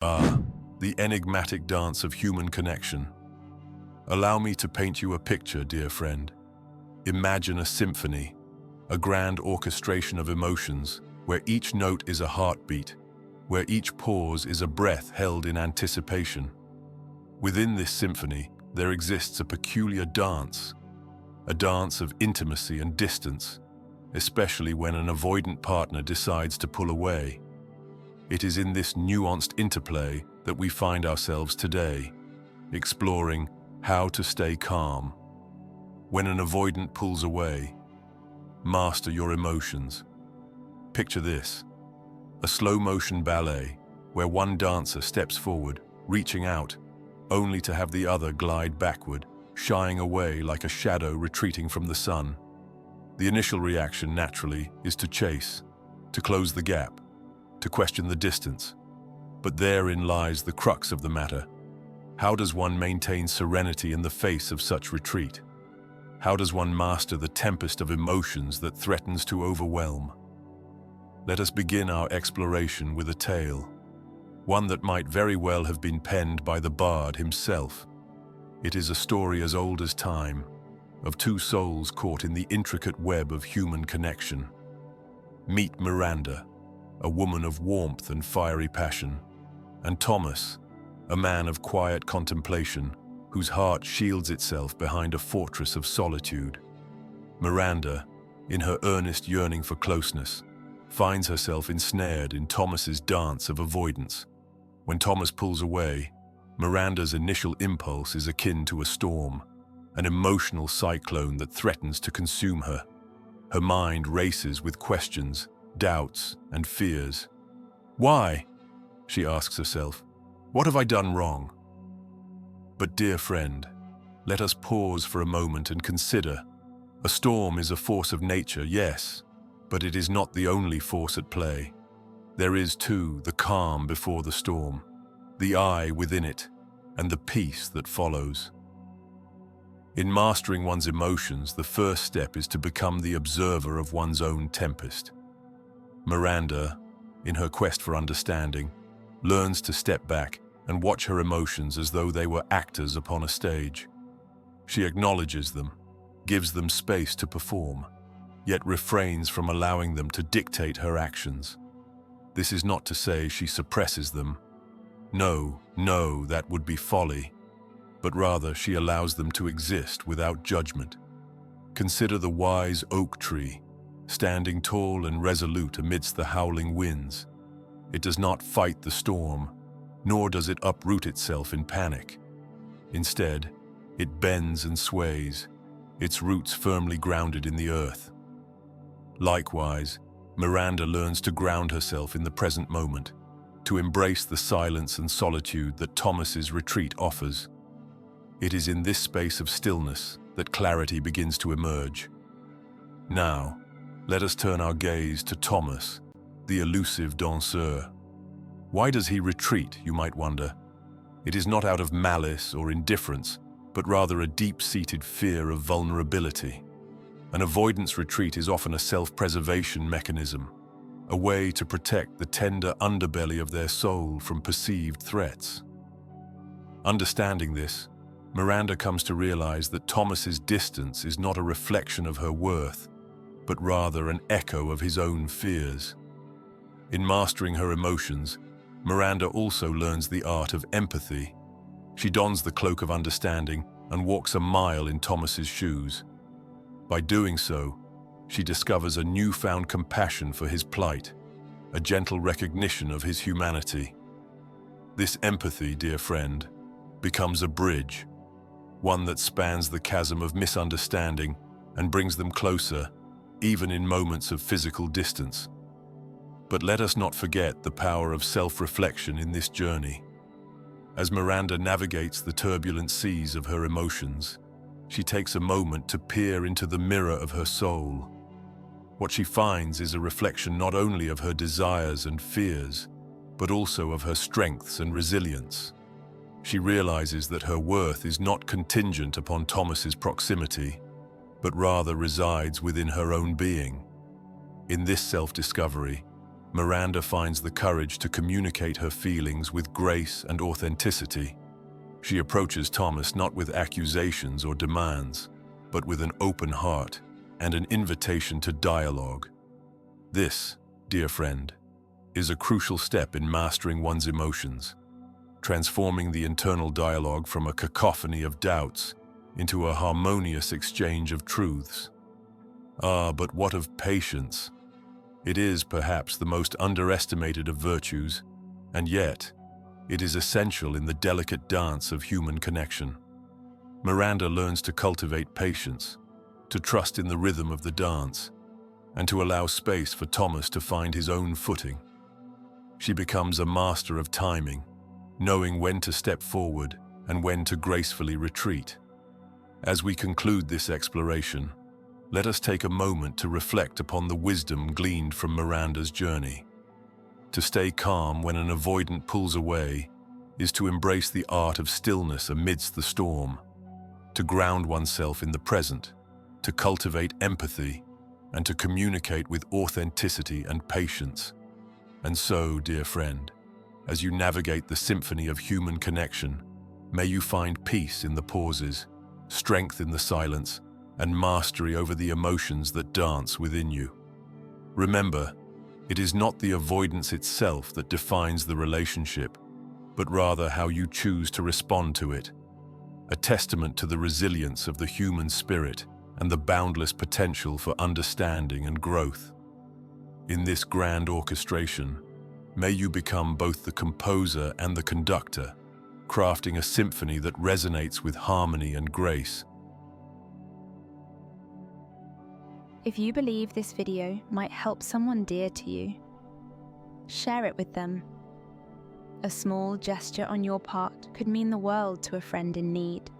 Ah, the enigmatic dance of human connection. Allow me to paint you a picture, dear friend. Imagine a symphony, a grand orchestration of emotions, where each note is a heartbeat, where each pause is a breath held in anticipation. Within this symphony, there exists a peculiar dance, a dance of intimacy and distance, especially when an avoidant partner decides to pull away. It is in this nuanced interplay that we find ourselves today, exploring how to stay calm. When an avoidant pulls away, master your emotions. Picture this, a slow-motion ballet where one dancer steps forward, reaching out, only to have the other glide backward, shying away like a shadow retreating from the sun. The initial reaction, naturally, is to chase, to close the gap, to question the distance. But therein lies the crux of the matter. How does one maintain serenity in the face of such retreat? How does one master the tempest of emotions that threatens to overwhelm? Let us begin our exploration with a tale, one that might very well have been penned by the bard himself. It is a story as old as time, of two souls caught in the intricate web of human connection. Meet Miranda, a woman of warmth and fiery passion, and Thomas, a man of quiet contemplation, whose heart shields itself behind a fortress of solitude. Miranda, in her earnest yearning for closeness, finds herself ensnared in Thomas's dance of avoidance. When Thomas pulls away, Miranda's initial impulse is akin to a storm, an emotional cyclone that threatens to consume her. Her mind races with questions, doubts, and fears. Why? She asks herself. What have I done wrong? But dear friend, let us pause for a moment and consider. A storm is a force of nature, yes, but it is not the only force at play. There is, too, the calm before the storm, the eye within it, and the peace that follows. In mastering one's emotions, the first step is to become the observer of one's own tempest. Miranda, in her quest for understanding, learns to step back and watch her emotions as though they were actors upon a stage. She acknowledges them, gives them space to perform, yet refrains from allowing them to dictate her actions. This is not to say she suppresses them. No, that would be folly. But rather she allows them to exist without judgment. Consider the wise oak tree, standing tall and resolute amidst the howling winds. It does not fight the storm, nor does it uproot itself in panic. Instead, it bends and sways, its roots firmly grounded in the earth. Likewise, Miranda learns to ground herself in the present moment, to embrace the silence and solitude that Thomas's retreat offers. It is in this space of stillness that clarity begins to emerge. Now, let us turn our gaze to Thomas, the elusive danseur. Why does he retreat, you might wonder? It is not out of malice or indifference, but rather a deep-seated fear of vulnerability. An avoidance retreat is often a self-preservation mechanism, a way to protect the tender underbelly of their soul from perceived threats. Understanding this, Miranda comes to realize that Thomas's distance is not a reflection of her worth, but rather an echo of his own fears. In mastering her emotions, Miranda also learns the art of empathy. She dons the cloak of understanding and walks a mile in Thomas's shoes. By doing so, she discovers a newfound compassion for his plight, a gentle recognition of his humanity. This empathy, dear friend, becomes a bridge, one that spans the chasm of misunderstanding and brings them closer, even in moments of physical distance. But let us not forget the power of self-reflection in this journey. As Miranda navigates the turbulent seas of her emotions, she takes a moment to peer into the mirror of her soul. What she finds is a reflection not only of her desires and fears, but also of her strengths and resilience. She realizes that her worth is not contingent upon Thomas's proximity, but rather resides within her own being. In this self-discovery, Miranda finds the courage to communicate her feelings with grace and authenticity. She approaches Thomas not with accusations or demands, but with an open heart and an invitation to dialogue. This, dear friend, is a crucial step in mastering one's emotions, transforming the internal dialogue from a cacophony of doubts into a harmonious exchange of truths. Ah, but what of patience? It is perhaps the most underestimated of virtues, and yet it is essential in the delicate dance of human connection. Miranda learns to cultivate patience, to trust in the rhythm of the dance, and to allow space for Thomas to find his own footing. She becomes a master of timing, knowing when to step forward and when to gracefully retreat. As we conclude this exploration, let us take a moment to reflect upon the wisdom gleaned from Miranda's journey. To stay calm when an avoidant pulls away is to embrace the art of stillness amidst the storm, to ground oneself in the present, to cultivate empathy, and to communicate with authenticity and patience. And so, dear friend, as you navigate the symphony of human connection, may you find peace in the pauses, strength in the silence, and mastery over the emotions that dance within you. Remember, it is not the avoidance itself that defines the relationship, but rather how you choose to respond to it, a testament to the resilience of the human spirit and the boundless potential for understanding and growth. In this grand orchestration, may you become both the composer and the conductor, crafting a symphony that resonates with harmony and grace. If you believe this video might help someone dear to you, share it with them. A small gesture on your part could mean the world to a friend in need.